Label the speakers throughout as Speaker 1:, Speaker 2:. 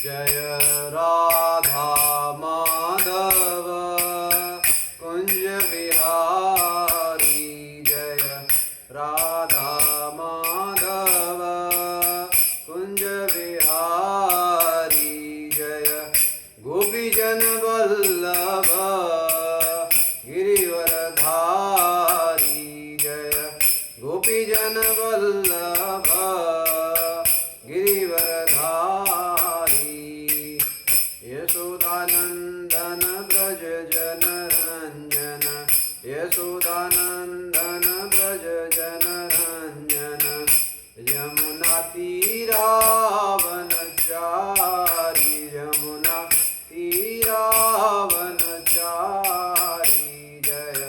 Speaker 1: जय राधा माधव कुंज विहारी। जय राधा माधव कुंज विहारी। जय गोपीजन वल्लभ गिरिवरधारी। जय गोपीजन वल्लभ गिरिवरधारी। यशोदानंदन व्रज जनरंजन। यशोदानंदन व्रज जनरंजन। यमुना तीरावनचारी। यमुना तीरावनचारी। जय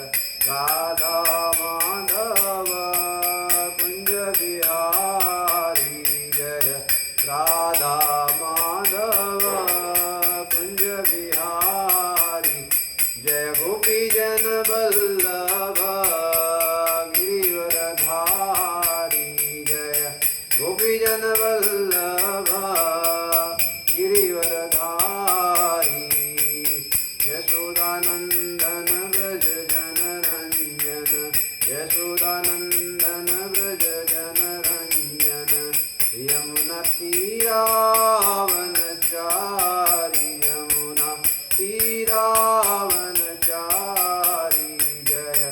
Speaker 1: राधा माधव कुंज विहारी। जय राधा माधव कुंज विहारी। जय गोपीजन वल्लभ गिरिवरधारी। जय गोपीजन वल्लभ गिरिवरधारी। यशोदानंदन व्रज जनरंजन। यशोदानंदन व्रज जनरंजन। यमुना तीरावनचारी। यमुना तीरावनचारी। जय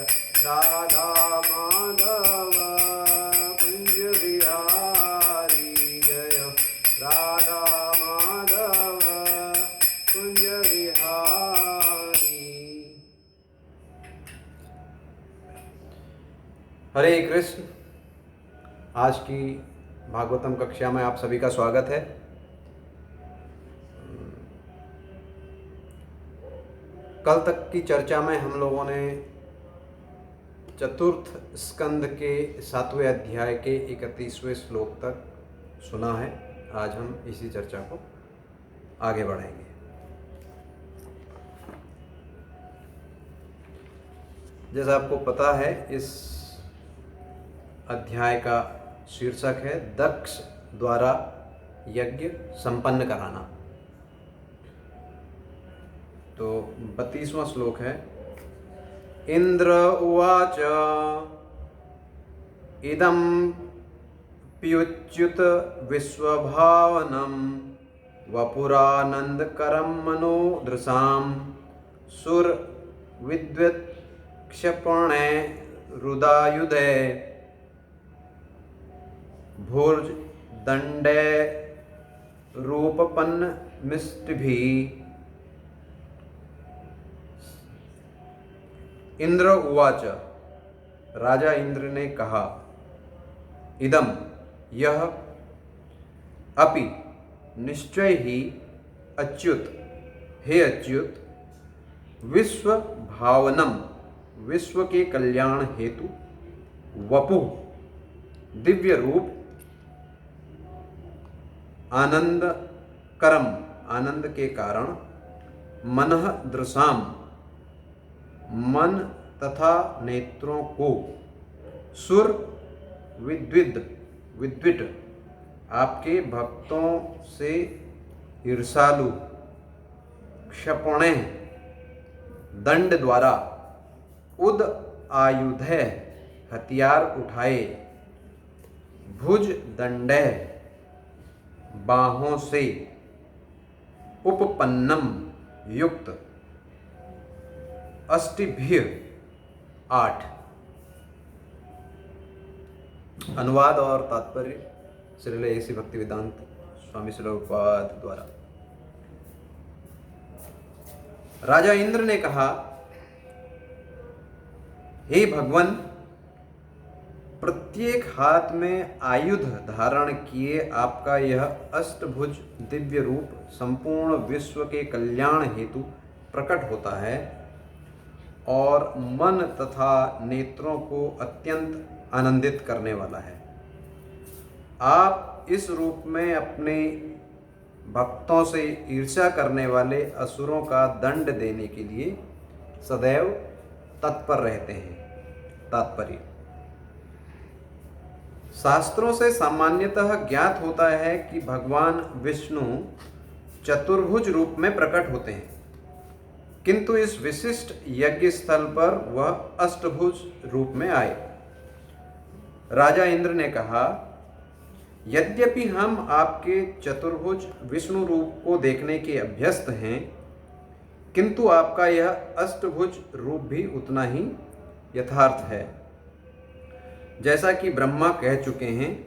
Speaker 1: राधा माधव कुंज विहारी। जय राधा माधव कुंज विहारी। हरे कृष्ण। आज की भागवतम कक्षा में आप सभी का स्वागत है। कल तक की चर्चा में हम लोगों ने चतुर्थ स्कंद के 7वें अध्याय के 31वें श्लोक तक सुना है। आज हम इसी चर्चा को आगे बढ़ाएंगे। जैसा आपको पता है, इस अध्याय का शीर्षक है दक्ष द्वारा यज्ञ संपन्न कराना। तो 32वां श्लोक है। इंद्र उवाच इदं प्युच्युत विश्वभावनं वपुरानंदकरं मनोदृशां सुर विद्वत्क्षपणे रुदायुधे भुर्ज दंडे रूपपन्न मिष्टिभिः। इंद्र उवाच, राजा इंद्र ने कहा, इदम यह, अपि निश्चय ही, अच्युत हे अच्युत, विश्व भावनम विश्व के कल्याण हेतु, वपु दिव्य रूप, आनंद करम आनंद के कारण, मनः दृशाम मन तथा नेत्रों को, सुर विद्विट आपके भक्तों से ईर्षालु, क्षपणे दंड द्वारा, उद आयुधे हथियार उठाए, भुज दंडे बाहों से, उपपन्नम युक्त, अष्टिभ्य 8। अनुवाद और तात्पर्य श्रील एसी भक्तिवेदांत स्वामी श्रील प्रभुपाद द्वारा। राजा इंद्र ने कहा, हे भगवान, प्रत्येक हाथ में आयुध धारण किए आपका यह अष्टभुज दिव्य रूप संपूर्ण विश्व के कल्याण हेतु प्रकट होता है और मन तथा नेत्रों को अत्यंत आनंदित करने वाला है। आप इस रूप में अपने भक्तों से ईर्ष्या करने वाले असुरों का दंड देने के लिए सदैव तत्पर रहते हैं। तात्पर्य, शास्त्रों से सामान्यतः ज्ञात होता है कि भगवान विष्णु चतुर्भुज रूप में प्रकट होते हैं, किंतु इस विशिष्ट यज्ञ स्थल पर वह अष्टभुज रूप में आए। राजा इंद्र ने कहा, यद्यपि हम आपके चतुर्भुज विष्णु रूप को देखने के अभ्यस्त हैं, किंतु आपका यह अष्टभुज रूप भी उतना ही यथार्थ है। जैसा कि ब्रह्मा कह चुके हैं,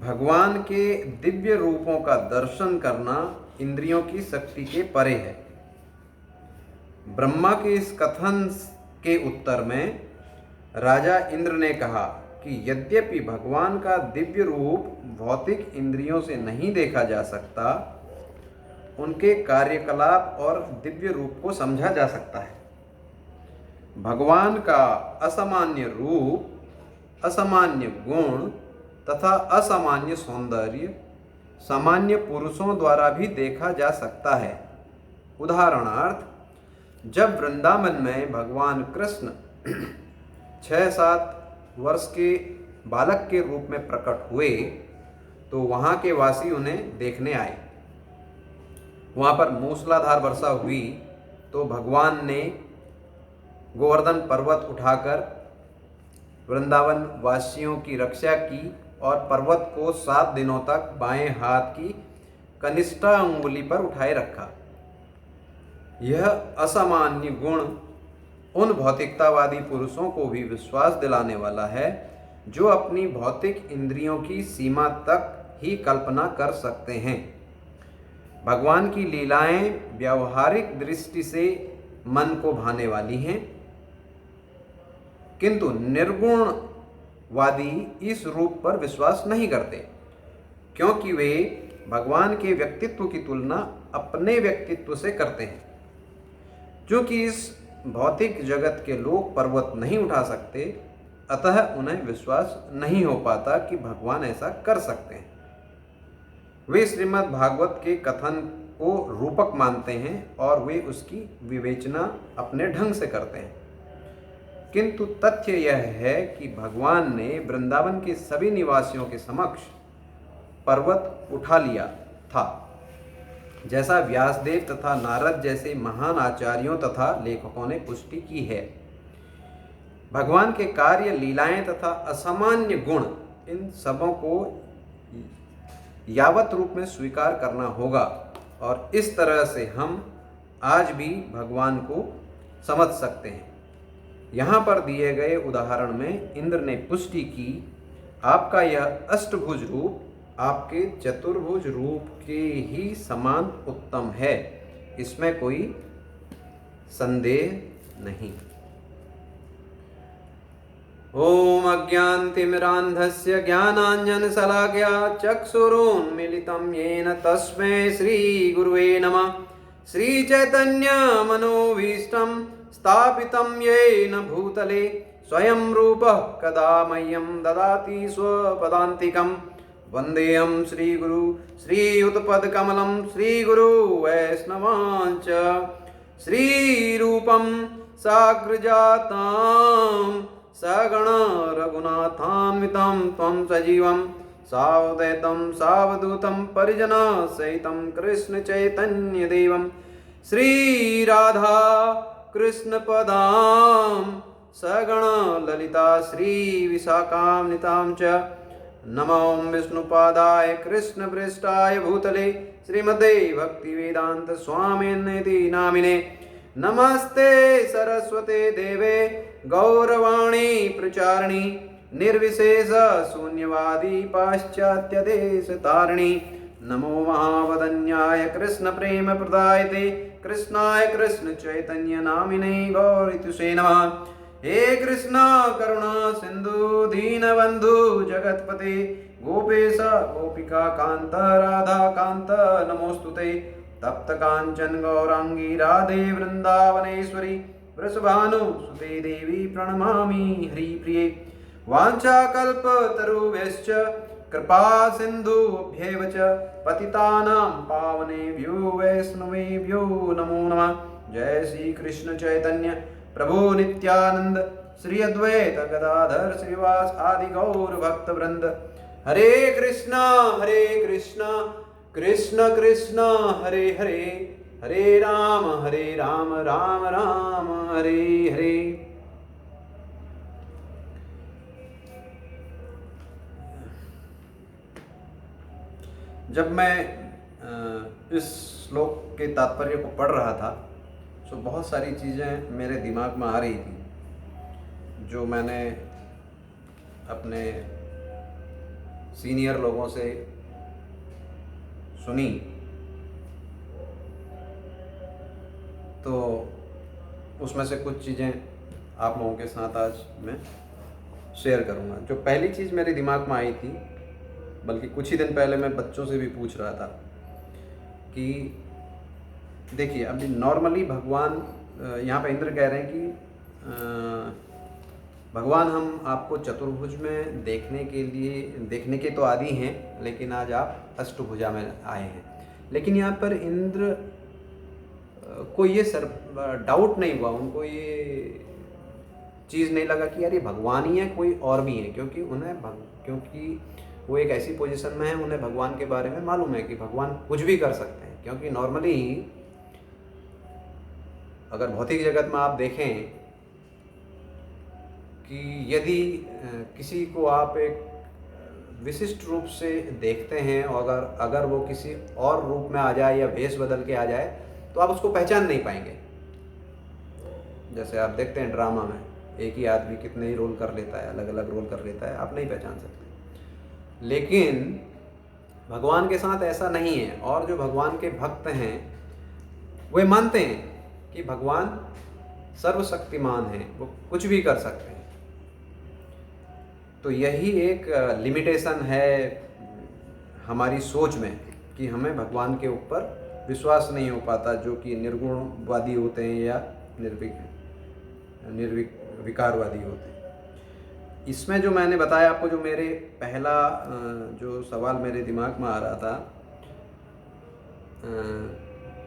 Speaker 1: भगवान के दिव्य रूपों का दर्शन करना इंद्रियों की शक्ति के परे है। ब्रह्मा के इस कथन के उत्तर में राजा इंद्र ने कहा कि यद्यपि भगवान का दिव्य रूप भौतिक इंद्रियों से नहीं देखा जा सकता, उनके कार्यकलाप और दिव्य रूप को समझा जा सकता है। भगवान का असामान्य रूप, असामान्य गुण तथा असामान्य सौंदर्य सामान्य पुरुषों द्वारा भी देखा जा सकता है। उदाहरणार्थ, जब वृंदावन में भगवान कृष्ण 6-7 वर्ष के बालक के रूप में प्रकट हुए, तो वहाँ के वासी उन्हें देखने आए। वहाँ पर मूसलाधार वर्षा हुई तो भगवान ने गोवर्धन पर्वत उठाकर वृंदावन वासियों की रक्षा की और पर्वत को 7 दिनों तक बाएं हाथ की कनिष्ठ अंगुली पर उठाए रखा। यह असामान्य गुण उन भौतिकतावादी पुरुषों को भी विश्वास दिलाने वाला है जो अपनी भौतिक इंद्रियों की सीमा तक ही कल्पना कर सकते हैं। भगवान की लीलाएं व्यावहारिक दृष्टि से मन को भाने वाली हैं, किंतु निर्गुणवादी इस रूप पर विश्वास नहीं करते, क्योंकि वे भगवान के व्यक्तित्व की तुलना अपने व्यक्तित्व से करते हैं। क्योंकि इस भौतिक जगत के लोग पर्वत नहीं उठा सकते, अतः उन्हें विश्वास नहीं हो पाता कि भगवान ऐसा कर सकते हैं। वे श्रीमद् भागवत के कथन को रूपक मानते हैं और वे उसकी विवेचना अपने ढंग से करते हैं, किंतु तथ्य यह है कि भगवान ने वृंदावन के सभी निवासियों के समक्ष पर्वत उठा लिया था, जैसा व्यासदेव तथा नारद जैसे महान आचार्यों तथा लेखकों ने पुष्टि की है। भगवान के कार्य, लीलाएं तथा असामान्य गुण, इन सबों को यावत रूप में स्वीकार करना होगा, और इस तरह से हम आज भी भगवान को समझ सकते हैं। यहाँ पर दिए गए उदाहरण में इंद्र ने पुष्टि की, आपका यह अष्टभुज रूप आपके चतुर्भुज रूप के ही समान उत्तम है, इसमें कोई संदेह नहीं। ओम अज्ञानतिमिरान्धस्य ज्ञानाञ्जनशलाकया चक्षुरुन्मीलितं येन तस्मै श्रीगुरुवे नमः। श्रीचैतन्यमनोभीष्टं स्थापितं येन भूतले स्वयं रूपः कदा मह्यं ददाति स्वपदान्तिकम्। वन्देऽहं श्रीगुरु श्रीयुतपदकमलं श्रीगुरु वैष्णवांश्च श्रीरूपं साग्रजातां सगण रघुनाथान्वितं त्वं सजीवं सावधैतं सावधूतं परिजनसहितं कृष्ण चैतन्यदेवं श्रीराधा कृष्णपदां सगण ललिता श्रीविशाखान्वितां च। नमो विष्णुपादाय कृष्णपृष्ठाय भूतले श्रीमते भक्तिवेदांत स्वामिनिति नामिने। नमस्ते सरस्वते देवे गौरवाणी प्रचारिणी निर्विशेष शून्यवादी पाश्चात्यदेश तारिणी। नमो महावदन्याय कृष्ण प्रेम प्रदायते कृष्णाय कृष्ण चैतन्य नामिने गौरीतुषे नमः। हे कृष्ण करुणा सिंधु दीनबंधु जगतपते गोपेश गोपिका कांत राधा कांत नमोस्तुते। तप्त कांचन गौरांगी राधे वृंदावनेश्वरी वृषभानुसुते देवी प्रणमामि हरिप्रिये। वाञ्छाकल्पतरुभ्यश्च कृपा सिन्धुभ्येव च पतितानां पावनेभ्यो वैष्णवेभ्यो नमो नमः। जय श्री कृष्ण चैतन्य प्रभु नित्यानंद श्री अद्वैत गदाधर श्रीवास आदि गौर भक्त वृंद। हरे कृष्णा कृष्ण कृष्ण हरे हरे, हरे राम राम राम हरे हरे। जब मैं इस श्लोक के तात्पर्य को पढ़ रहा था तो बहुत सारी चीज़ें मेरे दिमाग में आ रही थी जो मैंने अपने सीनियर लोगों से सुनी। तो उसमें से कुछ चीज़ें आप लोगों के साथ आज मैं शेयर करूँगा। जो पहली चीज़ मेरे दिमाग में आई थी, बल्कि कुछ ही दिन पहले मैं बच्चों से भी पूछ रहा था कि देखिए अभी नॉर्मली भगवान, यहाँ पे इंद्र कह रहे हैं कि भगवान हम आपको चतुर्भुज में देखने के तो आदि हैं, लेकिन आज आप अष्टभुजा में आए हैं। लेकिन यहाँ पर इंद्र को ये डाउट नहीं हुआ, उनको ये चीज़ नहीं लगा कि यार ये भगवान ही है कोई और भी है, क्योंकि वो एक ऐसी पोजीशन में है, उन्हें भगवान के बारे में मालूम है कि भगवान कुछ भी कर सकते हैं। क्योंकि नॉर्मली अगर भौतिक जगत में आप देखें कि यदि किसी को आप एक विशिष्ट रूप से देखते हैं और अगर वो किसी और रूप में आ जाए या भेष बदल के आ जाए तो आप उसको पहचान नहीं पाएंगे। जैसे आप देखते हैं ड्रामा में एक ही आदमी कितने ही रोल कर लेता है, अलग अलग रोल कर लेता है, आप नहीं पहचान सकते। लेकिन भगवान के साथ ऐसा नहीं है। और जो भगवान के भक्त हैं वे मानते हैं कि भगवान सर्वशक्तिमान हैं, वो कुछ भी कर सकते हैं। तो यही एक लिमिटेशन है हमारी सोच में कि हमें भगवान के ऊपर विश्वास नहीं हो पाता, जो कि निर्गुणवादी होते हैं या निर्विकारवादी होते हैं। इसमें जो मैंने बताया आपको, जो मेरे पहला जो सवाल मेरे दिमाग में आ रहा था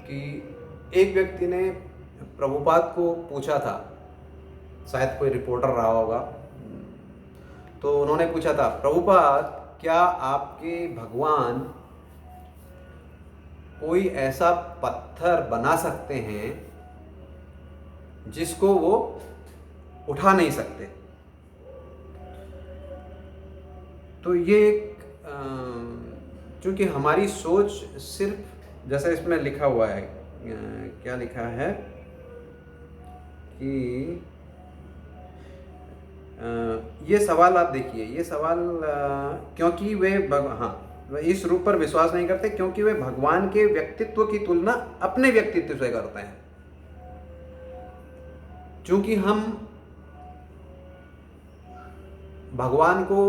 Speaker 1: कि एक व्यक्ति ने प्रभुपाद को पूछा था, शायद कोई रिपोर्टर रहा होगा, तो उन्होंने पूछा था, प्रभुपाद क्या आपके भगवान कोई ऐसा पत्थर बना सकते हैं जिसको वो उठा नहीं सकते? तो ये चूँकि हमारी सोच सिर्फ, जैसे इसमें लिखा हुआ है, क्या लिखा है कि ये सवाल आप देखिए, ये सवाल क्योंकि वे इस रूप पर विश्वास नहीं करते क्योंकि वे भगवान के व्यक्तित्व की तुलना अपने व्यक्तित्व से करते हैं। चूंकि हम भगवान को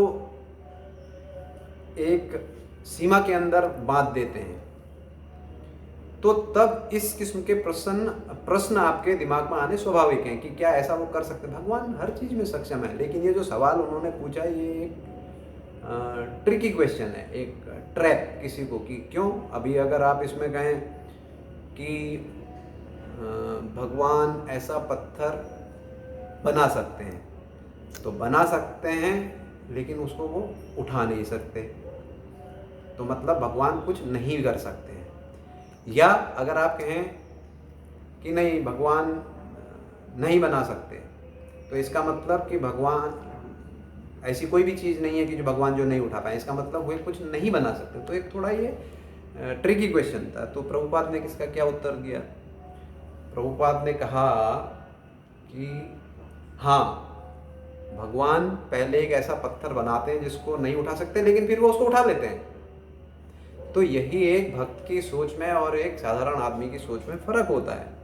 Speaker 1: एक सीमा के अंदर बांध देते हैं, तो तब इस किस्म के प्रश्न आपके दिमाग में आने स्वाभाविक हैं कि क्या ऐसा वो कर सकते? भगवान हर चीज में सक्षम है। लेकिन ये जो सवाल उन्होंने पूछा, ये एक ट्रिकी क्वेश्चन है, एक ट्रैप किसी को, कि क्यों। अभी अगर आप इसमें कहें कि भगवान ऐसा पत्थर बना सकते हैं, तो बना सकते हैं, लेकिन उसको वो उठा नहीं सकते, तो मतलब भगवान कुछ नहीं कर सकते हैं। या अगर आप कहें कि नहीं, भगवान नहीं बना सकते, तो इसका मतलब कि भगवान, ऐसी कोई भी चीज़ नहीं है कि जो भगवान जो नहीं उठा पाए, इसका मतलब वे कुछ नहीं बना सकते। तो एक थोड़ा ये ट्रिकी क्वेश्चन था। तो प्रभुपाद ने किसका क्या उत्तर दिया? प्रभुपाद ने कहा कि हाँ, भगवान पहले एक ऐसा पत्थर बनाते हैं जिसको नहीं उठा सकते, लेकिन फिर वो उसको उठा लेते हैं। तो यही एक भक्त की सोच में और एक साधारण आदमी की सोच में फर्क होता है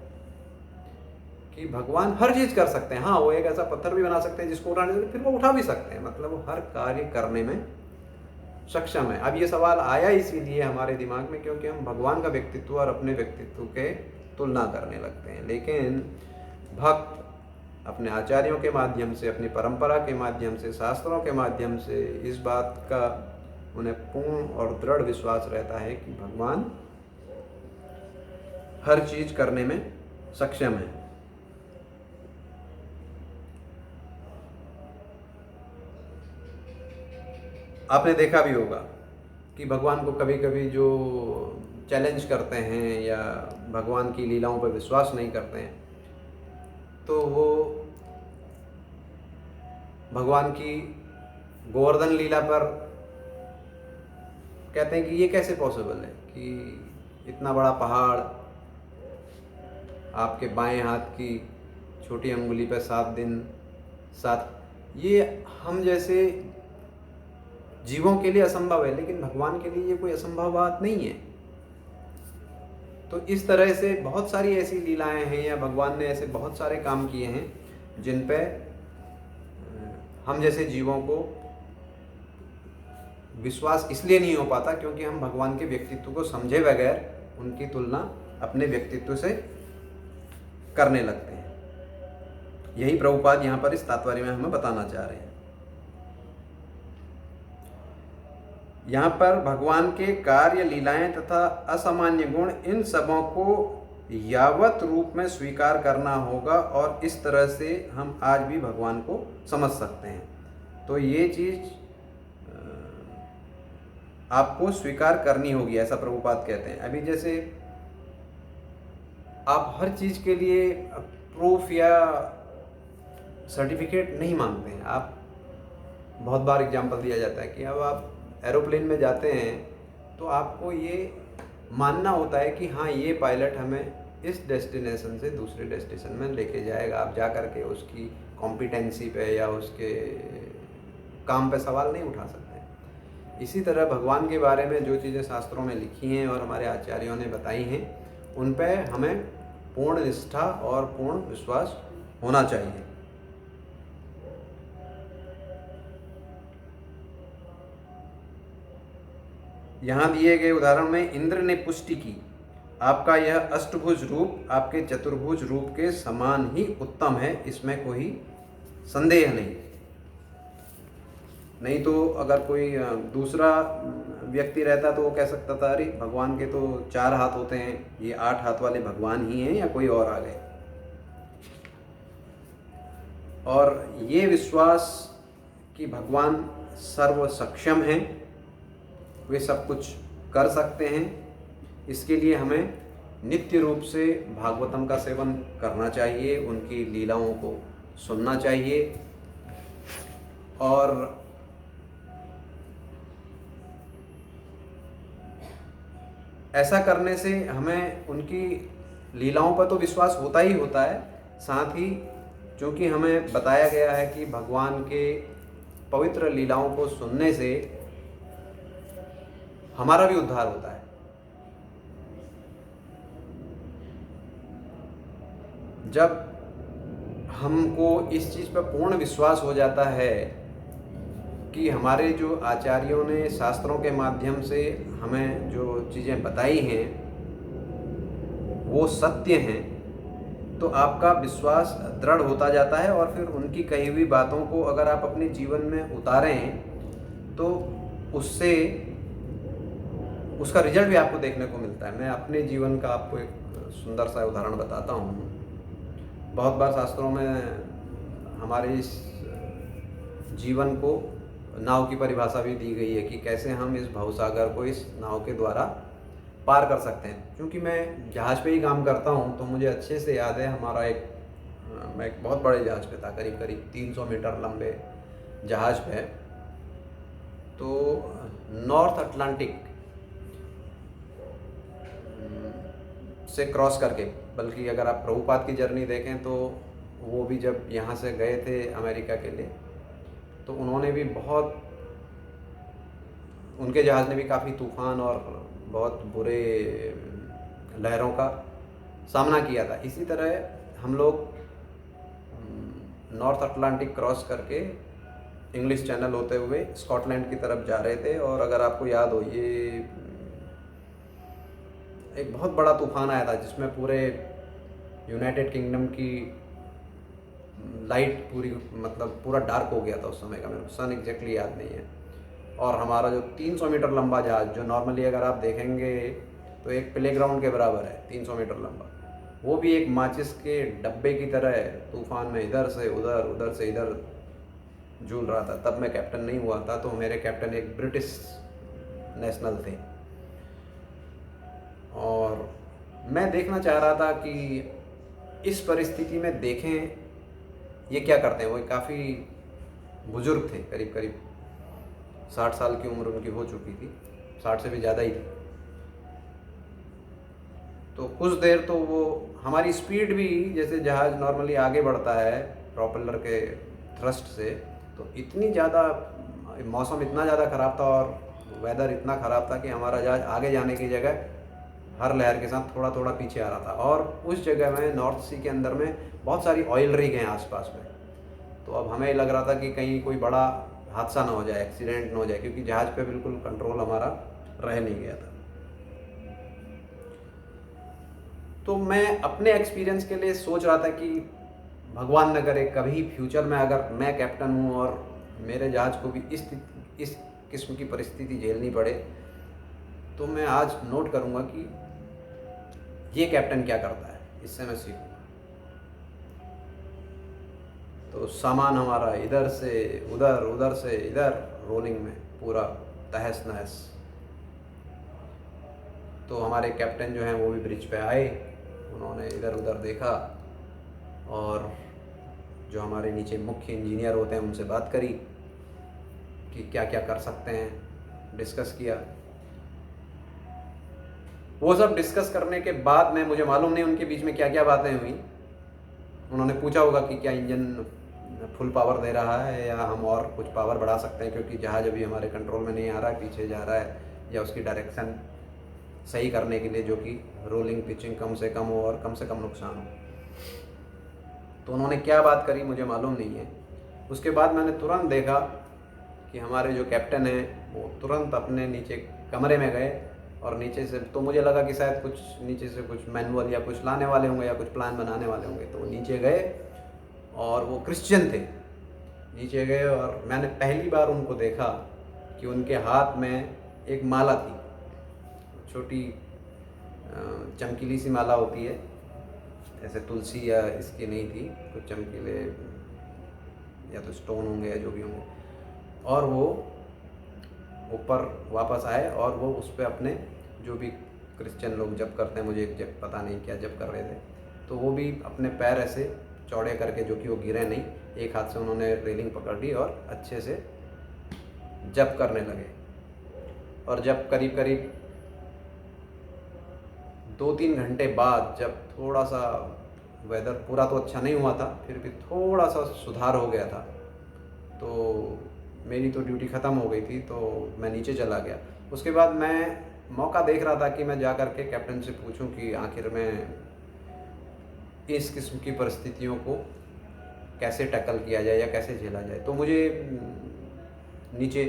Speaker 1: कि भगवान हर चीज कर सकते हैं। हाँ, वो एक ऐसा पत्थर भी बना सकते हैं जिसको उठाने से फिर वो उठा भी सकते हैं, मतलब वो हर कार्य करने में सक्षम है। अब ये सवाल आया इसीलिए हमारे दिमाग में क्योंकि हम भगवान का व्यक्तित्व और अपने व्यक्तित्व के तुलना करने लगते हैं। लेकिन भक्त अपने आचार्यों के माध्यम से, अपनी परंपरा के माध्यम से, शास्त्रों के माध्यम से इस बात का उन्हें पूर्ण और दृढ़ विश्वास रहता है कि भगवान हर चीज करने में सक्षम है। आपने देखा भी होगा कि भगवान को कभी कभी जो चैलेंज करते हैं या भगवान की लीलाओं पर विश्वास नहीं करते हैं, तो वो भगवान की गोवर्धन लीला पर कहते हैं कि ये कैसे पॉसिबल है कि इतना बड़ा पहाड़ आपके बाएं हाथ की छोटी अंगुली पर 7 दिन 7, ये हम जैसे जीवों के लिए असंभव है, लेकिन भगवान के लिए ये कोई असंभव बात नहीं है। तो इस तरह से बहुत सारी ऐसी लीलाएं हैं या भगवान ने ऐसे बहुत सारे काम किए हैं जिन पे हम जैसे जीवों को विश्वास इसलिए नहीं हो पाता क्योंकि हम भगवान के व्यक्तित्व को समझे बगैर उनकी तुलना अपने व्यक्तित्व से करने लगते हैं। यही प्रभुपाद यहाँ पर इस तात्पर्य में हमें बताना चाह रहे हैं। यहाँ पर भगवान के कार्य, लीलाएं तथा असामान्य गुण, इन सबों को यावत रूप में स्वीकार करना होगा और इस तरह से हम आज भी भगवान को समझ सकते हैं। तो ये चीज़ आपको स्वीकार करनी होगी, ऐसा प्रभुपाद कहते हैं। अभी जैसे आप हर चीज़ के लिए प्रूफ या सर्टिफिकेट नहीं मांगते हैं। आप बहुत बार एग्जांपल दिया जाता है कि अब आप एरोप्लेन में जाते हैं तो आपको ये मानना होता है कि हाँ, ये पायलट हमें इस डेस्टिनेशन से दूसरे डेस्टिनेशन में लेके जाएगा। आप जा कर के उसकी कॉम्पिटेंसी पे या उसके काम पे सवाल नहीं उठा सकते। इसी तरह भगवान के बारे में जो चीज़ें शास्त्रों में लिखी हैं और हमारे आचार्यों ने बताई हैं, उन पे हमें पूर्ण निष्ठा और पूर्ण विश्वास होना चाहिए। यहाँ दिए गए उदाहरण में इंद्र ने पुष्टि की, आपका यह अष्टभुज रूप आपके चतुर्भुज रूप के समान ही उत्तम है, इसमें कोई संदेह नहीं। नहीं तो अगर कोई दूसरा व्यक्ति रहता तो वो कह सकता था, अरे भगवान के तो 4 हाथ होते हैं, ये 8 हाथ वाले भगवान ही हैं या कोई और आ गए। और ये विश्वास कि भगवान सर्व सक्षम हैं, वे सब कुछ कर सकते हैं, इसके लिए हमें नित्य रूप से भागवतम का सेवन करना चाहिए, उनकी लीलाओं को सुनना चाहिए। और ऐसा करने से हमें उनकी लीलाओं पर तो विश्वास होता ही होता है, साथ ही चूँकि हमें बताया गया है कि भगवान के पवित्र लीलाओं को सुनने से हमारा भी उद्धार होता है। जब हमको इस चीज़ पर पूर्ण विश्वास हो जाता है कि हमारे जो आचार्यों ने शास्त्रों के माध्यम से हमें जो चीज़ें बताई हैं वो सत्य हैं, तो आपका विश्वास दृढ़ होता जाता है और फिर उनकी कही हुई बातों को अगर आप अपने जीवन में उतारें तो उससे उसका रिजल्ट भी आपको देखने को मिलता है। मैं अपने जीवन का आपको एक सुंदर सा उदाहरण बताता हूँ। बहुत बार शास्त्रों में हमारे इस जीवन को नाव की परिभाषा भी दी गई है कि कैसे हम इस भवसागर को इस नाव के द्वारा पार कर सकते हैं। क्योंकि मैं जहाज़ पे ही काम करता हूँ तो मुझे अच्छे से याद है, मैं एक बहुत बड़े जहाज़ पे था, करीब करीब 300 मीटर लंबे जहाज़ पे। तो नॉर्थ अटलांटिक से क्रॉस करके, बल्कि अगर आप प्रभुपाद की जर्नी देखें तो वो भी जब यहाँ से गए थे अमेरिका के लिए तो उन्होंने भी उनके जहाज़ ने भी काफ़ी तूफ़ान और बहुत बुरे लहरों का सामना किया था। इसी तरह हम लोग नॉर्थ अटलांटिक क्रॉस करके इंग्लिश चैनल होते हुए स्कॉटलैंड की तरफ जा रहे थे। और अगर आपको याद हो, ये एक बहुत बड़ा तूफ़ान आया था जिसमें पूरे यूनाइटेड किंगडम की लाइट पूरा डार्क हो गया था उस समय का। मेरे को सन एग्जैक्टली याद नहीं है। और हमारा जो 300 मीटर लंबा जहाज़, जो नॉर्मली अगर आप देखेंगे तो एक प्लेग्राउंड के बराबर है, 300 मीटर लंबा, वो भी एक माचिस के डब्बे की तरह तूफ़ान में इधर से उधर, उधर से इधर झूल रहा था। तब मैं कैप्टन नहीं हुआ था, तो मेरे कैप्टन एक ब्रिटिश नेशनल थे। और मैं देखना चाह रहा था कि इस परिस्थिति में देखें ये क्या करते हैं। वो काफ़ी बुजुर्ग थे, करीब करीब 60 साल की उम्र उनकी हो चुकी थी, 60 से भी ज़्यादा ही थी। तो कुछ देर तो वो हमारी स्पीड भी, जैसे जहाज़ नॉर्मली आगे बढ़ता है प्रोपेलर के थ्रस्ट से, तो इतनी ज़्यादा मौसम इतना ज़्यादा ख़राब था और वेदर इतना ख़राब था कि हमारा जहाज़ आगे जाने की जगह हर लहर के साथ थोड़ा थोड़ा पीछे आ रहा था। और उस जगह में नॉर्थ सी के अंदर में बहुत सारी ऑयल रिग हैं आसपास में। तो अब हमें लग रहा था कि कहीं कोई बड़ा हादसा ना हो जाए, एक्सीडेंट ना हो जाए, क्योंकि जहाज़ पे बिल्कुल कंट्रोल हमारा रह नहीं गया था। तो मैं अपने एक्सपीरियंस के लिए सोच रहा था कि भगवान न करे कभी फ्यूचर में अगर मैं कैप्टन हूँ और मेरे जहाज़ को भी इस किस्म की परिस्थिति झेलनी पड़े, तो मैं आज नोट करूँगा कि ये कैप्टन क्या करता है, इससे मैं सीखूँगा। तो सामान हमारा इधर से उधर, उधर से इधर, रोलिंग में पूरा तहस नहस। तो हमारे कैप्टन जो हैं वो भी ब्रिज पे आए, उन्होंने इधर उधर देखा और जो हमारे नीचे मुख्य इंजीनियर होते हैं उनसे बात करी कि क्या क्या कर सकते हैं, डिस्कस किया। वो सब डिस्कस करने के बाद में, मुझे मालूम नहीं उनके बीच में क्या क्या बातें हुई। उन्होंने पूछा होगा कि क्या इंजन फुल पावर दे रहा है या हम और कुछ पावर बढ़ा सकते हैं, क्योंकि जहाज़ अभी हमारे कंट्रोल में नहीं आ रहा है, पीछे जा रहा है, या उसकी डायरेक्शन सही करने के लिए जो कि रोलिंग पिचिंग कम से कम हो और कम से कम नुकसान हो। तो उन्होंने क्या बात करी मुझे मालूम नहीं है। उसके बाद मैंने तुरंत देखा कि हमारे जो कैप्टन हैं वो तुरंत अपने नीचे कमरे में गए और नीचे से, तो मुझे लगा कि शायद कुछ नीचे से कुछ मैनुअल या कुछ लाने वाले होंगे या कुछ प्लान बनाने वाले होंगे। तो वो नीचे गए और वो क्रिश्चियन थे। नीचे गए और मैंने पहली बार उनको देखा कि उनके हाथ में एक माला थी, छोटी चमकीली सी माला होती है, ऐसे तुलसी या इसकी नहीं थी, कुछ चमकीले या तो स्टोन होंगे या जो भी होंगे। और वो ऊपर वापस आए और वो उस पर अपने जो भी क्रिश्चियन लोग जप करते हैं, मुझे जब पता नहीं क्या जप कर रहे थे, तो वो भी अपने पैर ऐसे चौड़े करके, जो कि वो गिरे नहीं, एक हाथ से उन्होंने रेलिंग पकड़ ली और अच्छे से जप करने लगे। और जब करीब करीब 2-3 घंटे बाद, जब थोड़ा सा वेदर पूरा तो अच्छा नहीं हुआ था, फिर भी थोड़ा सा सुधार हो गया था, तो मेरी तो ड्यूटी ख़त्म हो गई थी, तो मैं नीचे चला गया। उसके बाद मैं मौका देख रहा था कि मैं जा कर के कैप्टन से पूछूं कि आखिर में इस किस्म की परिस्थितियों को कैसे टैकल किया जाए या कैसे झेला जाए। तो मुझे नीचे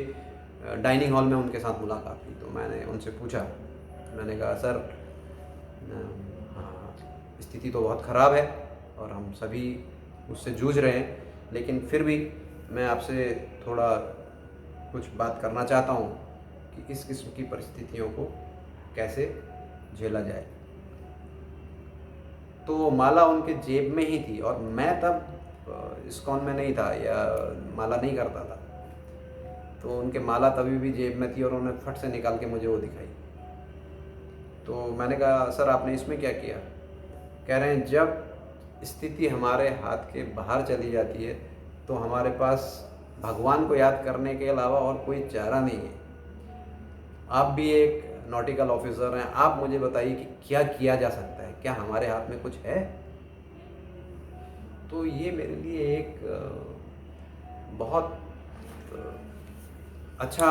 Speaker 1: डाइनिंग हॉल में उनके साथ मुलाकात हुई। तो मैंने उनसे पूछा, मैंने कहा सर, हाँ, स्थिति तो बहुत ख़राब है और हम सभी उससे जूझ रहे हैं, लेकिन फिर भी मैं आपसे थोड़ा कुछ बात करना चाहता हूँ कि इस किस्म की परिस्थितियों को कैसे झेला जाए। तो माला उनके जेब में ही थी और मैं तब इस्कॉन में नहीं था या माला नहीं करता था, तो उनके माला तभी भी जेब में थी और उन्होंने फट से निकाल के मुझे वो दिखाई। तो मैंने कहा सर आपने इसमें क्या किया? कह रहे हैं जब स्थिति हमारे हाथ के बाहर चली जाती है तो हमारे पास भगवान को याद करने के अलावा और कोई चारा नहीं है। आप भी एक नॉटिकल ऑफिसर हैं, आप मुझे बताइए कि क्या किया जा सकता है, क्या हमारे हाथ में कुछ है? तो ये मेरे लिए एक बहुत अच्छा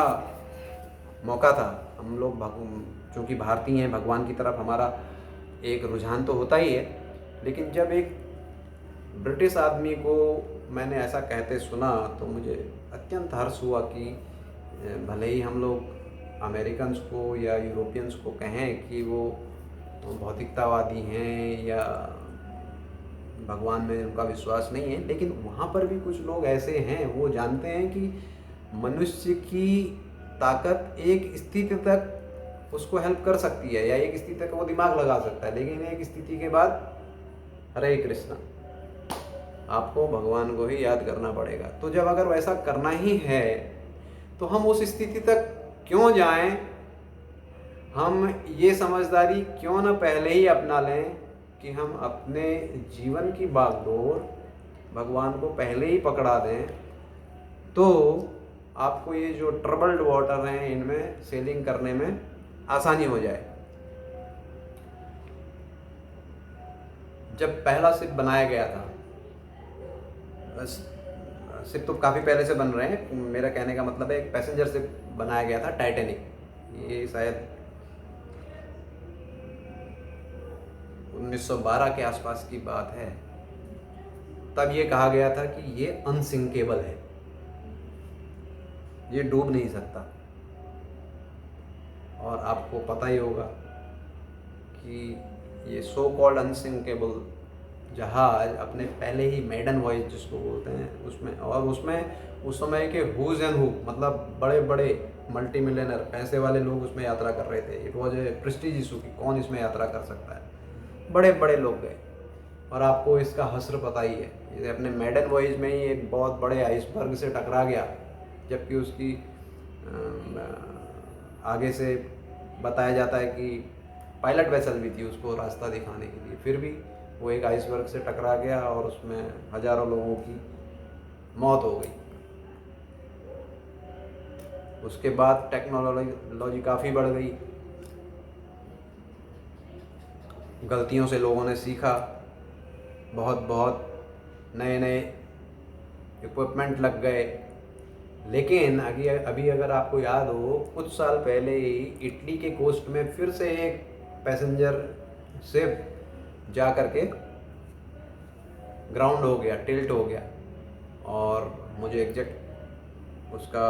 Speaker 1: मौका था। हम लोग चूँकि भारतीय हैं, भगवान की तरफ हमारा एक रुझान तो होता ही है, लेकिन जब एक ब्रिटिश आदमी को मैंने ऐसा कहते सुना तो मुझे अत्यंत हर्ष हुआ कि भले ही हम लोग अमेरिकन्स को या यूरोपियंस को कहें कि वो भौतिकतावादी हैं या भगवान में उनका विश्वास नहीं है, लेकिन वहाँ पर भी कुछ लोग ऐसे हैं, वो जानते हैं कि मनुष्य की ताकत एक स्थिति तक उसको हेल्प कर सकती है या एक स्थिति तक वो दिमाग लगा सकता है, लेकिन एक स्थिति के बाद हरे कृष्णा, आपको भगवान को ही याद करना पड़ेगा। तो जब अगर वैसा करना ही है तो हम उस स्थिति तक क्यों जाएं हम ये समझदारी क्यों न पहले ही अपना लें कि हम अपने जीवन की बागडोर भगवान को पहले ही पकड़ा दें, तो आपको ये जो ट्रबल्ड वाटर हैं इनमें सेलिंग करने में आसानी हो जाए। जब पहला शिप बनाया गया था, शिप तो काफ़ी पहले से बन रहे हैं, मेरा कहने का मतलब है एक पैसेंजर शिप बनाया गया था, टाइटैनिक। ये शायद 1912 के आसपास की बात है। तब ये कहा गया था कि ये अनसिंकेबल है, ये डूब नहीं सकता। और आपको पता ही होगा कि ये सो कॉल्ड अनसिंकेबल जहाज अपने पहले ही मेडन वॉयज जिसको बोलते हैं उसमें, और उसमें उस समय के हुज एंड हु, मतलब बड़े बड़े मल्टी मिलियनर पैसे वाले लोग उसमें यात्रा कर रहे थे। It was a Prestige issue कि कौन इसमें यात्रा कर सकता है, बड़े बड़े लोग गए। और आपको इसका हस्र पता ही है, जैसे अपने मेडन वॉयज में ही एक बहुत बड़े आइसबर्ग से टकरा गया, जबकि उसकी आगे से बताया जाता है कि पायलट वेसल भी थी उसको रास्ता दिखाने के लिए, फिर भी वो एक आइसबर्ग से टकरा गया और उसमें हजारों लोगों की मौत हो गई। उसके बाद टेक्नोलॉजी काफ़ी बढ़ गई, गलतियों से लोगों ने सीखा, बहुत नए नए इक्विपमेंट लग गए। लेकिन अभी अगर आपको याद हो, कुछ साल पहले ही इटली के कोस्ट में फिर से एक पैसेंजर शिप जा कर के ग्राउंड हो गया, टिल्ट हो गया। और मुझे एग्जैक्ट उसका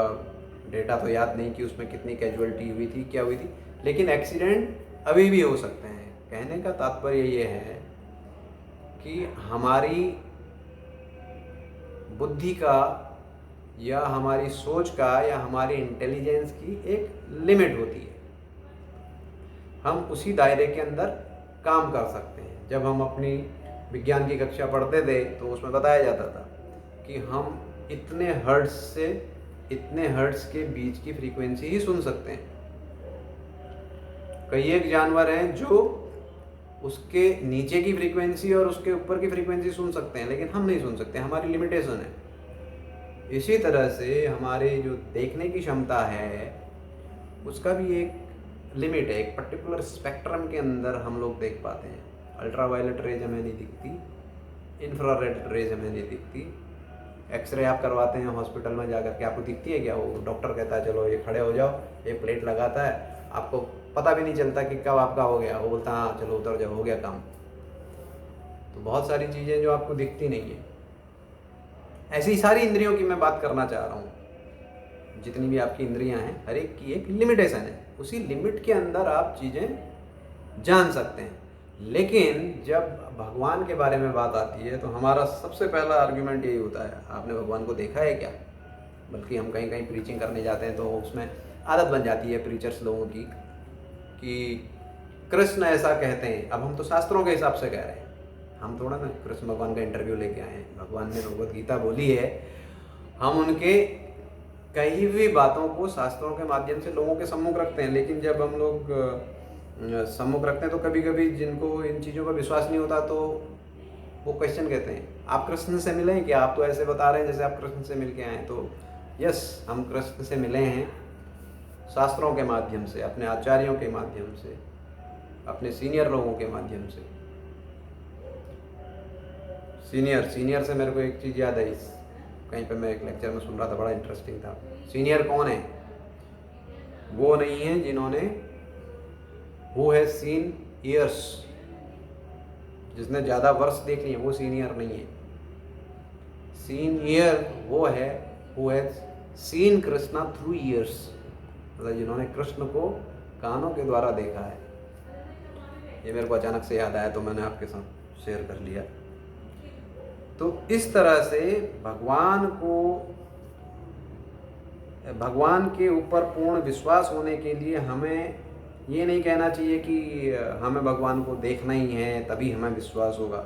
Speaker 1: डेटा तो याद नहीं कि उसमें कितनी कैजुअलिटी हुई थी, क्या हुई थी, लेकिन एक्सीडेंट अभी भी हो सकते हैं। कहने का तात्पर्य ये है कि हमारी बुद्धि का या हमारी सोच का या हमारी इंटेलिजेंस की एक लिमिट होती है। हम उसी दायरे के अंदर काम कर सकते हैं। जब हम अपनी विज्ञान की कक्षा पढ़ते थे तो उसमें बताया जाता था कि हम इतने हर्ट्ज से इतने हर्ट्ज के बीच की फ्रीक्वेंसी ही सुन सकते हैं। कई एक जानवर हैं जो उसके नीचे की फ्रीक्वेंसी और उसके ऊपर की फ्रीक्वेंसी सुन सकते हैं, लेकिन हम नहीं सुन सकते, हमारी लिमिटेशन है। इसी तरह से हमारे जो देखने की क्षमता है उसका भी एक लिमिट है, एक पर्टिकुलर स्पेक्ट्रम के अंदर हम लोग देख पाते हैं। अल्ट्रावायलेट रेज हमें नहीं दिखती, इंफ्रारेड रेज हमें नहीं दिखती। एक्सरे आप करवाते हैं हॉस्पिटल में जाकर के, आपको दिखती है क्या? वो डॉक्टर कहता है चलो ये खड़े हो जाओ, एक प्लेट लगाता है, आपको पता भी नहीं चलता कि कब आपका हो गया, वो बोलता हाँ चलो उतर जाओ, हो गया काम। तो बहुत सारी चीज़ें जो आपको दिखती नहीं है, ऐसी सारी इंद्रियों की मैं बात करना चाह रहा हूँ। जितनी भी आपकी इंद्रियां हैं, हर एक की एक लिमिटेशन है, उसी लिमिट के अंदर आप चीज़ें जान सकते हैं। लेकिन जब भगवान के बारे में बात आती है तो हमारा सबसे पहला आर्ग्यूमेंट यही होता है, आपने भगवान को देखा है क्या? बल्कि हम कहीं कहीं प्रीचिंग करने जाते हैं तो उसमें आदत बन जाती है प्रीचर्स लोगों की कि कृष्ण ऐसा कहते हैं। अब हम तो शास्त्रों के हिसाब से कह रहे हैं, हम थोड़ा ना कृष्ण भगवान का इंटरव्यू लेके आए हैं। भगवान ने भगवद गीता बोली है, हम उनके कही हुई बातों को शास्त्रों के माध्यम से लोगों के सम्मुख रखते हैं। लेकिन जब हम लोग सम्मुख रखते हैं तो कभी कभी जिनको इन चीज़ों का विश्वास नहीं होता तो वो क्वेश्चन कहते हैं, आप कृष्ण से मिले हैं क्या? आप तो ऐसे बता रहे हैं जैसे आप कृष्ण से मिल के आए हैं। तो यस, हम कृष्ण से मिले हैं शास्त्रों के माध्यम से, अपने आचार्यों के माध्यम से, अपने सीनियर लोगों के माध्यम से। सीनियर से मेरे को एक चीज़ याद आई, कहीं पे मैं एक लेक्चर में सुन रहा था, बड़ा इंटरेस्टिंग था। सीनियर कौन है? वो नहीं है जिन्होंने हु हैज सीन ईयर्स, जिसने ज़्यादा वर्ष देख लिए, वो सीनियर नहीं है। सीनियर वो है who has seen Krishna through years, मतलब जिन्होंने कृष्ण को कानों के द्वारा देखा है। ये मेरे को अचानक से याद आया तो मैंने आपके साथ शेयर कर लिया। तो इस तरह से भगवान के ऊपर पूर्ण विश्वास होने के लिए हमें ये नहीं कहना चाहिए कि हमें भगवान को देखना ही है तभी हमें विश्वास होगा।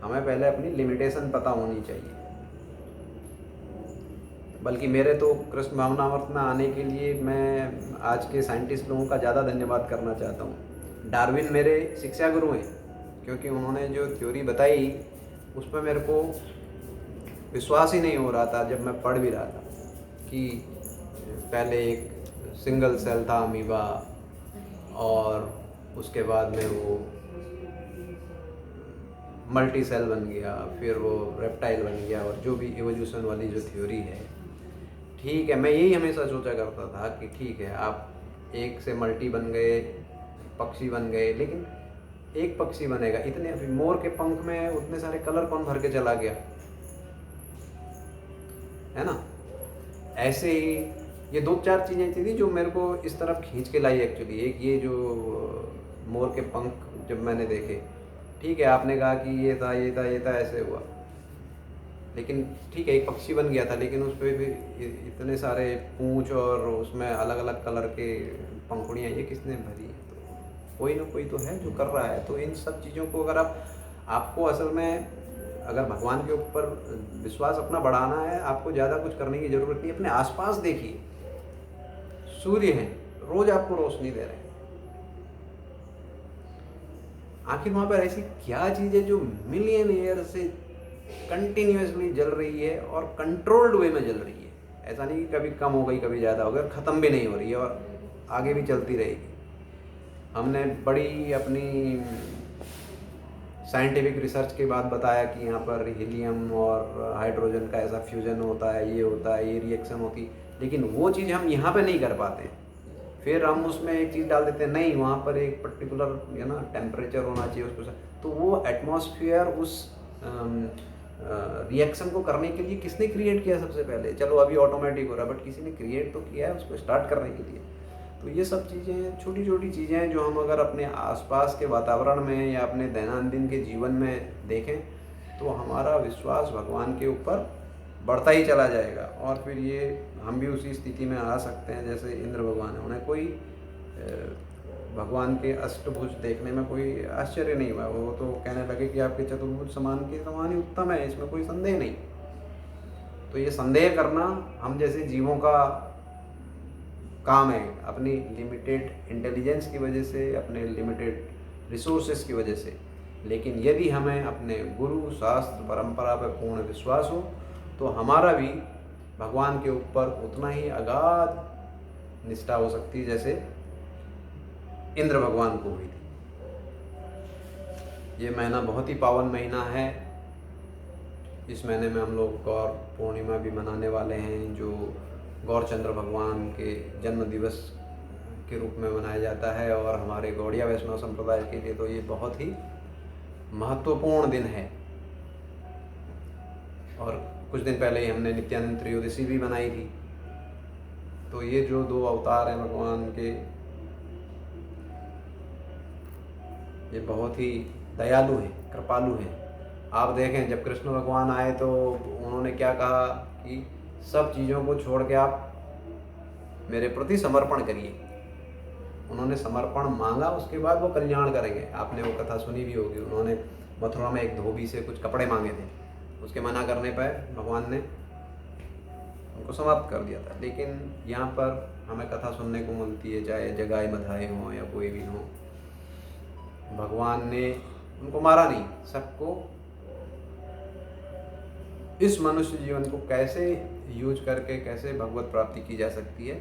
Speaker 1: हमें पहले अपनी लिमिटेशन पता होनी चाहिए। बल्कि मेरे तो कृष्ण भावनामृत में आने के लिए मैं आज के साइंटिस्ट लोगों का ज़्यादा धन्यवाद करना चाहता हूँ। डार्विन मेरे शिक्षा गुरु हैं, क्योंकि उन्होंने जो थ्योरी बताई उस पर मेरे को विश्वास ही नहीं हो रहा था जब मैं पढ़ भी रहा था कि पहले एक सिंगल सेल था अमीबा, और उसके बाद में वो मल्टी सेल बन गया, फिर वो रेप्टाइल बन गया, और जो भी इवोल्यूशन वाली जो थ्योरी है। ठीक है, मैं यही हमेशा सोचा करता था कि ठीक है, आप एक से मल्टी बन गए, पक्षी बन गए, लेकिन एक पक्षी बनेगा, इतने अभी मोर के पंख में उतने सारे कलर कौन भर के चला गया, है ना। ऐसे ही ये दो चार चीज़ें थी जो मेरे को इस तरफ खींच के लाई एक्चुअली। एक ये जो मोर के पंख जब मैंने देखे, ठीक है आपने कहा कि ये था ये था ये था ऐसे हुआ, लेकिन ठीक है एक पक्षी बन गया था, लेकिन उस पर भी इतने सारे पूंछ और उसमें अलग अलग कलर के पंखुड़ियाँ, ये किसने भरी। तो कोई ना कोई तो है जो कर रहा है। तो इन सब चीज़ों को अगर आपको असल में अगर भगवान के ऊपर विश्वास अपना बढ़ाना है, आपको ज़्यादा कुछ करने की ज़रूरत नहीं। अपने आसपास देखिए, सूर्य हैं, रोज आपको रोशनी दे रहे हैं। आखिर वहाँ पर ऐसी क्या चीज़ है जो मिलियन ईयर से कंटिन्यूसली जल रही है और कंट्रोल्ड वे में जल रही है। ऐसा नहीं कि कभी कम हो गई कभी ज़्यादा हो गई, ख़त्म भी नहीं हो रही है और आगे भी चलती रहेगी। हमने बड़ी अपनी साइंटिफिक रिसर्च के बाद बताया कि यहाँ पर हीलियम और हाइड्रोजन का ऐसा फ्यूजन होता है, ये होता है, ये रिएक्शन होती, लेकिन वो चीज़ हम यहाँ पे नहीं कर पाते। फिर हम उसमें एक चीज़ डाल देते हैं, नहीं वहाँ पर एक पर्टिकुलर टेम्परेचर होना चाहिए उसको, तो वो एटमॉस्फेयर उस रिएक्शन को करने के लिए किसने क्रिएट किया सबसे पहले। चलो अभी ऑटोमेटिक हो रहा है, बट किसी ने क्रिएट तो किया है उसको स्टार्ट करने के लिए। तो ये सब चीज़ें छोटी छोटी चीज़ें हैं जो हम अगर अपने आसपास के वातावरण में या अपने दैनंदिन के जीवन में देखें तो हमारा विश्वास भगवान के ऊपर बढ़ता ही चला जाएगा। और फिर ये हम भी उसी स्थिति में आ सकते हैं जैसे इंद्र भगवान है। उन्हें कोई भगवान के अष्टभुज देखने में कोई आश्चर्य नहीं हुआ, वो तो कहने लगे कि आपके चतुर्भुज समान के समान ही उत्तम है, इसमें कोई संदेह नहीं। तो ये संदेह करना हम जैसे जीवों का काम है, अपनी लिमिटेड इंटेलिजेंस की वजह से, अपने लिमिटेड रिसोर्सेज की वजह से। लेकिन यदि हमें अपने गुरु शास्त्र परंपरा पर पूर्ण विश्वास हो तो हमारा भी भगवान के ऊपर उतना ही अगाध निष्ठा हो सकती है जैसे इंद्र भगवान को हुई थी। ये महीना बहुत ही पावन महीना है। इस महीने में हम लोग गौर पूर्णिमा भी मनाने वाले हैं, जो गौरचंद्र भगवान के जन्म दिवस के रूप में मनाया जाता है। और हमारे गौड़िया वैष्णव संप्रदाय के लिए तो ये बहुत ही महत्वपूर्ण दिन है। और कुछ दिन पहले ही हमने नित्यानंद त्रयोदशी भी मनाई थी। तो ये जो दो अवतार हैं भगवान के, ये बहुत ही दयालु हैं, कृपालु हैं। आप देखें जब कृष्ण भगवान आए तो उन्होंने क्या कहा कि सब चीज़ों को छोड़ के आप मेरे प्रति समर्पण करिए। उन्होंने समर्पण मांगा, उसके बाद वो कल्याण करेंगे। आपने वो कथा सुनी भी होगी। उन्होंने मथुरा में एक धोबी से कुछ कपड़े मांगे थे, उसके मना करने पर भगवान ने उनको समाप्त कर दिया था। लेकिन यहाँ पर हमें कथा सुनने को मिलती है, चाहे जगाए मधाए हों या कोई भी हो, भगवान ने उनको मारा नहीं। सबको इस मनुष्य जीवन को कैसे यूज करके कैसे भगवत प्राप्ति की जा सकती है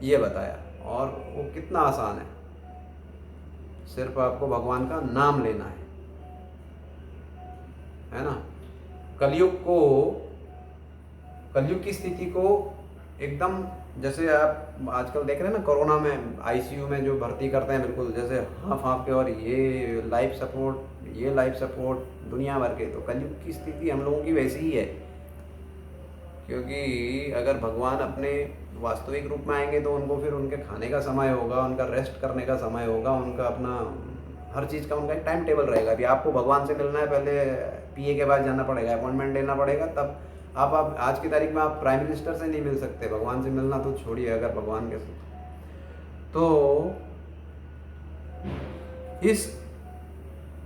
Speaker 1: ये बताया। और वो कितना आसान है, सिर्फ आपको भगवान का नाम लेना है ना। कलयुग की स्थिति को एकदम, जैसे आप आजकल देख रहे हैं ना, कोरोना में आईसीयू में जो भर्ती करते हैं बिल्कुल जैसे हाँफ के, और ये लाइफ सपोर्ट दुनिया भर के। तो कलयुग की स्थिति हम लोगों की वैसी ही है, क्योंकि अगर भगवान अपने वास्तविक रूप में आएंगे तो उनको फिर उनके खाने का समय होगा, उनका रेस्ट करने का समय होगा, उनका अपना हर चीज़ का उनका एक टाइम टेबल रहेगा। अभी आपको भगवान से मिलना है, पहले पीए के पास जाना पड़ेगा, अपॉइंटमेंट लेना पड़ेगा, तब आप आज की तारीख में आप प्राइम मिनिस्टर से नहीं मिल सकते। भगवान से मिलना तो छोड़िए, अगर भगवान के तो इस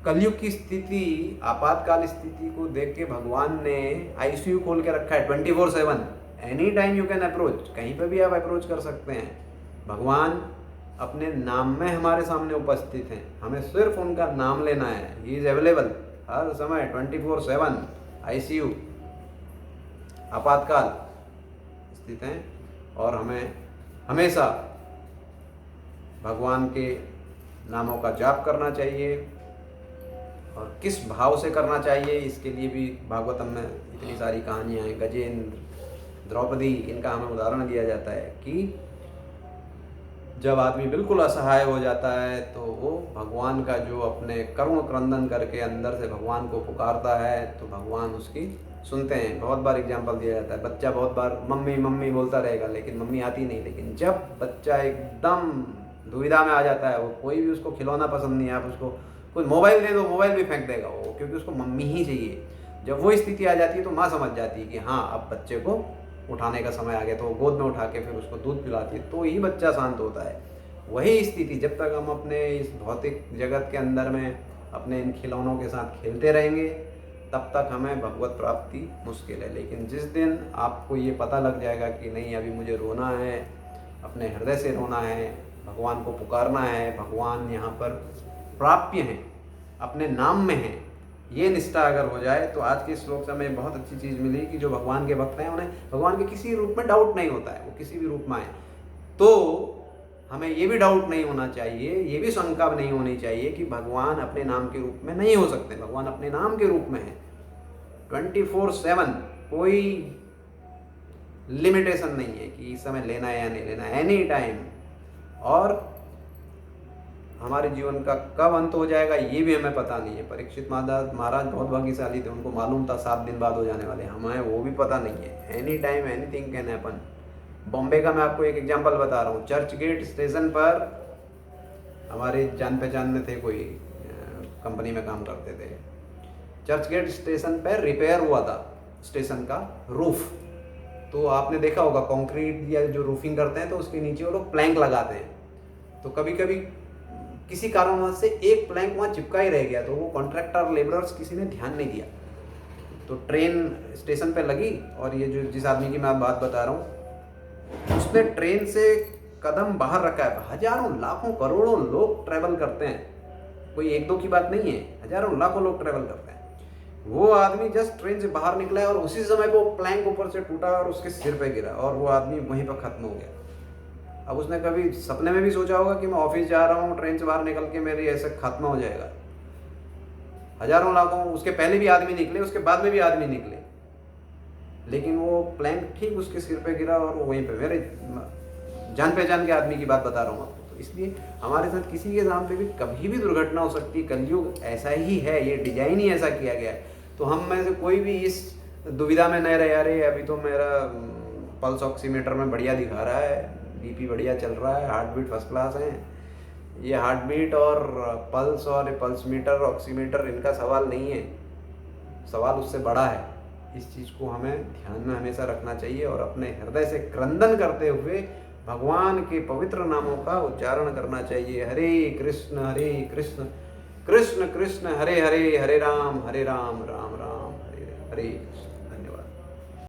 Speaker 1: कलयुग की स्थिति, आपातकाल स्थिति को देख के भगवान ने आईसीयू खोल के रखा है 24/7। Any time you can approach, कहीं पे भी आप अप्रोच कर सकते हैं। भगवान अपने नाम में हमारे सामने उपस्थित हैं, हमें सिर्फ उनका नाम लेना है। ही इज़ अवेलेबल हर समय 24/7। आईसीयू, आपातकाल स्थित हैं और हमें हमेशा भगवान के नामों का जाप करना चाहिए। और किस भाव से करना चाहिए इसके लिए भी भागवतम में इतनी सारी कहानियाँ हैं। गजेंद्र, द्रौपदी, इनका हमें उदाहरण दिया जाता है कि जब आदमी बिल्कुल असहाय हो जाता है तो वो भगवान का जो अपने करुण क्रंदन करके अंदर से भगवान को पुकारता है तो भगवान उसकी सुनते हैं। बहुत बार एग्जाम्पल दिया जाता है, बच्चा बहुत बार मम्मी मम्मी बोलता रहेगा लेकिन मम्मी आती नहीं। लेकिन जब बच्चा एकदम दुविधा में आ जाता है, वो कोई भी उसको खिलौना पसंद नहीं है, आप उसको कोई मोबाइल दे दो, मोबाइल भी फेंक देगा वो, क्योंकि उसको मम्मी ही चाहिए। जब वो स्थिति आ जाती है तो माँ समझ जाती है कि हाँ अब बच्चे को उठाने का समय आ गया, तो वो गोद में उठा के फिर उसको दूध पिलाती है, तो ही बच्चा शांत होता है। वही स्थिति जब तक हम अपने इस भौतिक जगत के अंदर में अपने इन खिलौनों के साथ खेलते रहेंगे तब तक हमें भगवत प्राप्ति मुश्किल है। लेकिन जिस दिन आपको ये पता लग जाएगा कि नहीं अभी मुझे रोना है, अपने हृदय से रोना है, भगवान को पुकारना है, भगवान यहाँ पर प्राप्य हैं, अपने नाम में हैं, ये निष्ठा अगर हो जाए तो आज के श्लोक से हमें बहुत अच्छी चीज़ मिली कि जो भगवान के भक्त हैं उन्हें भगवान के किसी रूप में डाउट नहीं होता है, वो किसी भी रूप में आए। तो हमें ये भी डाउट नहीं होना चाहिए, ये भी शंका नहीं होनी चाहिए कि भगवान अपने नाम के रूप में नहीं हो सकते। भगवान अपने नाम के रूप में है 24/7, कोई लिमिटेशन नहीं है कि इस समय लेना है या नहीं लेना है, एनी टाइम। और हमारे जीवन का कब अंत हो जाएगा ये भी हमें पता नहीं है। परीक्षित महाराज बहुत भाग्यशाली थे, उनको मालूम था 7 दिन बाद हो जाने वाले, हमें वो भी पता नहीं है। Any time anything can happen. Bombay का मैं आपको एक एग्जांपल बता रहा हूँ। चर्च गेट स्टेशन पर हमारे जान पहचान में थे, कोई कंपनी में काम करते थे। चर्च गेट स्टेशन पर रिपेयर हुआ था स्टेशन का रूफ। तो आपने देखा होगा कंक्रीट या जो रूफिंग करते हैं तो उसके नीचे वो लोग प्लैंक लगाते हैं। तो कभी कभी किसी कारणवश से एक प्लैंक वहाँ चिपका ही रह गया, तो वो कॉन्ट्रैक्टर लेबरर्स किसी ने ध्यान नहीं दिया। तो ट्रेन स्टेशन पे लगी और ये जो जिस आदमी की मैं बात बता रहा हूँ उसने ट्रेन से कदम बाहर रखा है। हजारों लाखों करोड़ों लोग ट्रैवल करते हैं, कोई एक दो की बात नहीं है, हजारों लाखों लोग ट्रैवल करते हैं। वो आदमी जस्ट ट्रेन से बाहर निकला है और उसी समय वो प्लैंक ऊपर से टूटा और उसके सिर पे गिरा और वो आदमी वहीं पर खत्म हो गया। अब उसने कभी सपने में भी सोचा होगा कि मैं ऑफिस जा रहा हूँ, ट्रेन से बाहर निकल के मेरी ऐसे खत्म हो जाएगा। हजारों लाखों, उसके पहले भी आदमी निकले, उसके बाद में भी आदमी निकले, लेकिन वो प्लैंक ठीक उसके सिर पे गिरा और वो वहीं पे, मेरे जान पहचान के आदमी की बात बता रहा हूँ आपको। तो इसलिए हमारे साथ किसी के नाम पे भी कभी भी दुर्घटना हो सकती है। कलयुग ऐसा ही है, ये डिजाइन ही ऐसा किया गया है। तो हम में से कोई भी इस दुविधा में नहीं रहे, अरे अभी तो मेरा पल्स ऑक्सीमीटर में बढ़िया दिखा रहा है, बीपी बढ़िया चल रहा है, हार्ट बीट फर्स्ट क्लास है। ये हार्ट बीट और पल्स और पल्स मीटर ऑक्सीमीटर इनका सवाल नहीं है, सवाल उससे बड़ा है। इस चीज़ को हमें ध्यान में हमेशा रखना चाहिए और अपने हृदय से क्रंदन करते हुए भगवान के पवित्र नामों का उच्चारण करना चाहिए। हरे कृष्ण कृष्ण कृष्ण हरे हरे, हरे राम राम राम हरे हरे।